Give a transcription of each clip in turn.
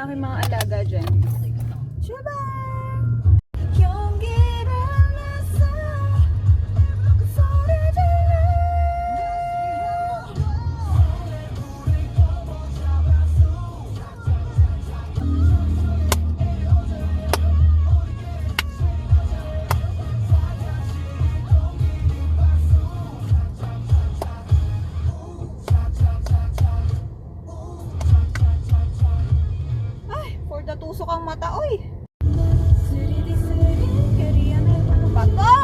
aking mga alaga dyan. Shaba! Tusok ang mata, oy! Ano ba to?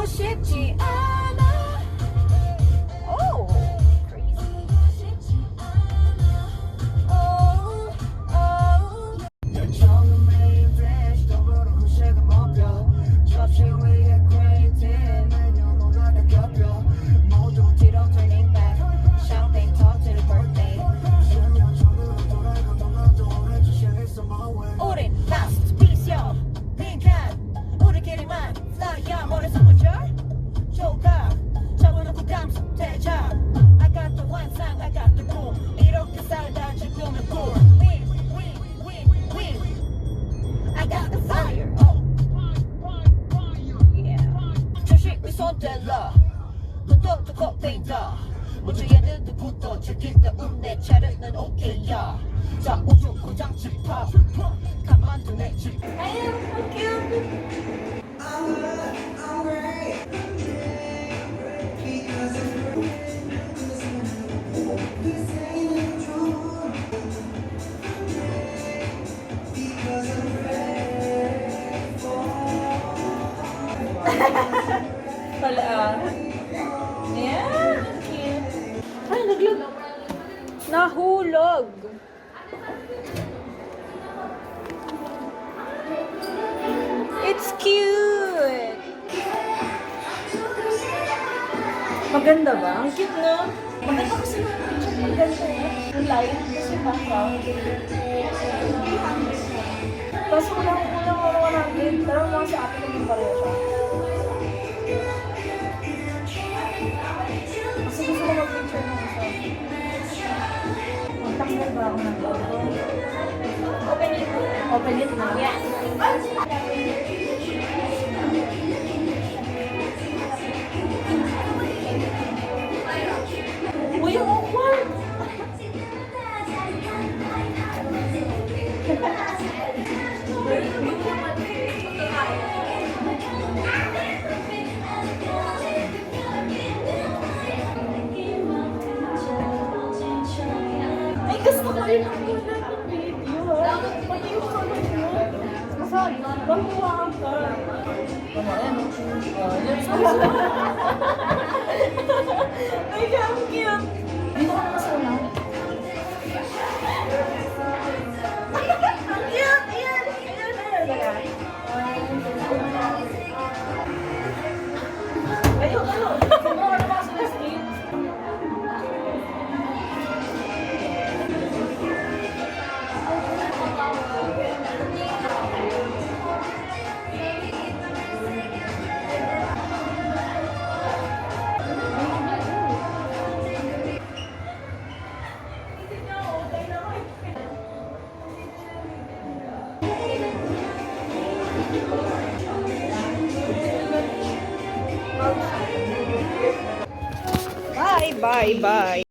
쉽지 않아. Oh, crazy. Oh, oh. 처음에 fresh 더불어 후식을 먹여 접시 위에 creatine 매년 올라가 겹여 모두 뒤로 turning back champagne talk to the birthday 10년 전으로 돌아가 너나도 오래지 향했어 my way 우린 masterpiece야 빈칸 우리끼리만 fly야 머릿속부터 조각 잡아놓고 감속 대작 I got the 환상 I got the 꿈 이렇게 살다 지금은 꿀 win I got the fire yeah 조심히 손대라 눈도 두고 베이다 먼저 얘는 누구도 즐긴다 내 차례는 오케이야 자 우주 고장 집합 가만두네 집 아유 so cute Pala. Yeah, cute. Ay, naglag. Nahulog. It's cute. Maganda ba? Ang cute, no? Maganda kasi yung picture. Maganda eh. Yung light kasi background. Tapos kulang 100. Pero mga sa akin naging pareho siya. Kasi gusto ko mag-picture ng isa. Magtanggal ba ako ng logo? Open it. Open it na. Yes. Uy, yung awkward! Ay, gusto ko rin ang video. Pati yung solo mo. Masali, bahuwa ka. Ay, ang cute. Dito ka naman sa una. Ang cute! Ayan! Ayan! Ayun, ayun! Kumura ka naman sa street. Bye, bye, bye.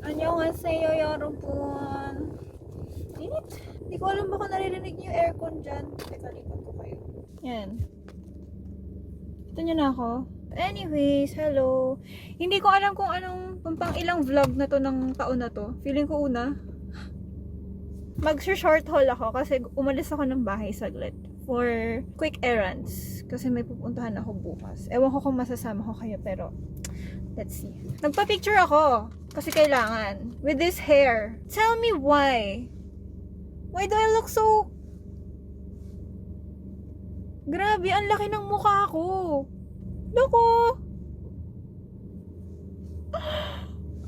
Annyeonghaseyo, 여러분. Init. Hindi ko alam baka naririnig niyo yung aircon dyan. Teka, lipat ko kayo. Yan. Ito niyo na ako. Anyways, hello. Hindi ko alam kung anong pang ilang vlog na to ng taon na to. Feeling ko una. Mag-short haul ako kasi umalis ako ng bahay saglit for quick errands kasi may pupuntahan ako bukas. Ewan ko kung masasama ko kayo pero let's see. Nagpa-picture ako kasi kailangan with this hair. Tell me why? Why do I look so... Grabe, ang laki ng mukha ko. Loko.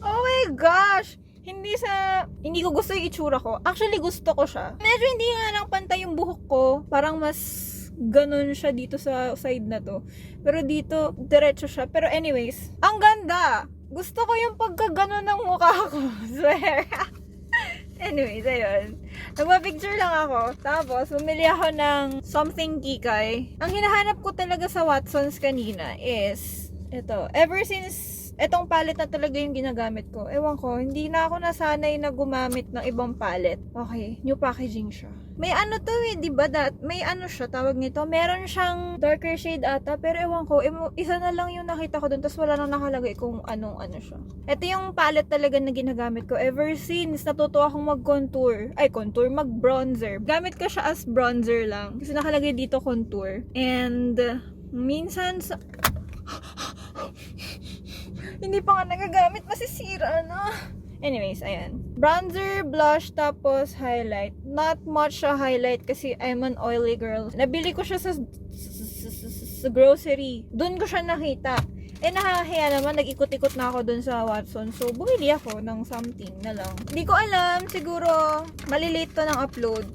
Oh my gosh. Hindi ko gusto yung itsura ko. Actually, gusto ko siya. Medyo hindi nga lang pantay yung buhok ko. Parang mas ganun siya dito sa side na to. Pero dito, diretso siya. Pero anyways, ang ganda! Gusto ko yung pagkaganon ng mukha ko. Swear. Anyways, ayun. Nagpa-picture lang ako. Tapos, bumili ako ng something kikay. Ang hinahanap ko talaga sa Watsons kanina is ito. Ever since etong palette na talaga yung ginagamit ko. Ewan ko, hindi na ako nasanay na gumamit ng ibang palette. Okay, new packaging siya. May ano to eh, di ba? May ano siya, tawag nito. Meron siyang darker shade ata, pero ewan ko, isa na lang yung nakita ko dun, tapos wala nang nakalagay kung anong ano siya. Ito yung palette talaga na ginagamit ko ever since natuto akong mag-bronzer. Gamit ko siya as bronzer lang. Kasi nakalagay dito contour. And, minsan sa... Hindi pa nga nagagamit, masisira na. Anyways, ayan. Bronzer, blush, tapos highlight. Not much siya highlight kasi I'm an oily girl. Nabili ko siya sa grocery. Doon ko siya nakita. Nakakahiya naman, nag-ikot-ikot na ako doon sa Watson. So, bumili ako ng something na lang. Hindi ko alam, siguro malilate to ng upload.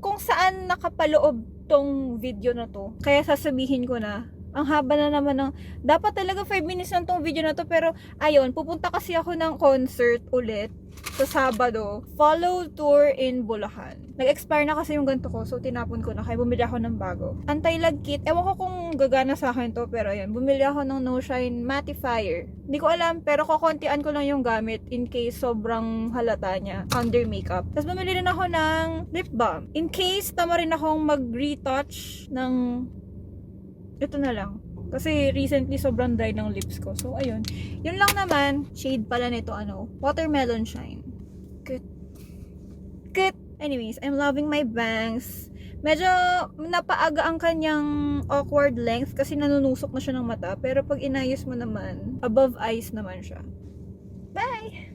Kung saan nakapaloob tong video na to. Kaya sasabihin ko na, ang haba na naman ng... Dapat talaga 5 minutes lang tong video na to. Pero, ayun, pupunta kasi ako ng concert ulit sa Sabado. Follow tour in Bulacan. Nag-expire na kasi yung ganito ko. So, tinapon ko na. Kaya bumili ako ng bago. Anti-lag kit. Ewan ko kung gagana sa akin to. Pero, ayun. Bumili ako ng No Shine Mattifier. Hindi ko alam. Pero, kukuntian ko lang yung gamit in case sobrang halata niya under makeup. Tapos, bumili rin ako ng lip balm. In case tama rin akong mag-retouch ng... Ito na lang. Kasi recently sobrang dry ng lips ko. So, ayun. Yun lang naman. Shade pala nito, Watermelon Shine. Good. Good. Anyways, I'm loving my bangs. Medyo napaaga ang kanyang awkward length kasi nanunusok na siya ng mata. Pero pag inayos mo naman, above eyes naman siya. Bye!